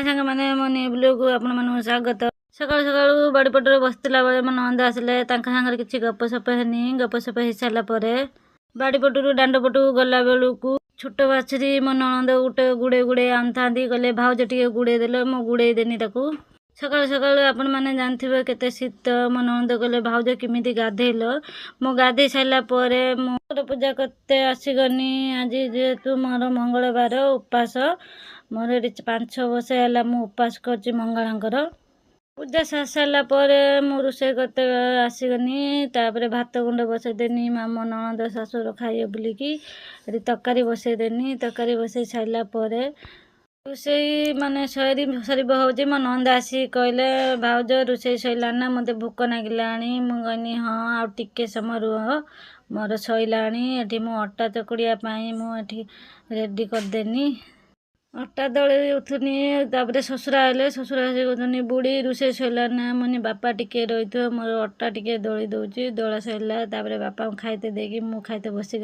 हाय सांग मैंने मो न्यू को आपण मानू स्वागत। सकाळू सकाळू बाड़ीपटर बसला बेले मो नंद आसिले सांगे किसी गपसप हेनी। गपसप हो सारा पर बाड़ीपटू दांड पटू गला बेलू छोट बाछुरी मो ननद गोटे गुड़े गुड़े आनता गले भाउज टे गुड़े देले मो गुड़े देनी ताकू। सकाळू सकाळू आपण मैंने जानते केते शीत। मो ननद कहले भाउज किमिति गाधेल। मो गाधे सारा पर मो पूजा करते आसीगनी। आज जेहेतु मोर मंगलवार उपास मोर ये 5-6 वर्ष है मु उपास कर मंगलांकर पूजा सार सारा पर मु रोषे करते आसीगनी। तापर भात गुंड बसईदेनी माम ननद शाशुर खाइए बोलिकी तरकारी बसईदेनी। तरकारी बसई सारा पर रोषे माने सरी हूँ मो नंद आसी कहले भाउज रोषे सैला ना मत भोक नागिला। मुझे हाँ आ टिके समय रुह मोर सैला ये मु अटा चकुड़ियापाई मुझे रेडी करदेनी। अटा दली उठुनी तापर शशुर आए शशुर आसी कहते बुढ़ी रोषे सैला ना मुझे बापा टिके रही मोर अटा टिके दली दौची दला सैला। बापा खाइते देकी मु खाइते बसिक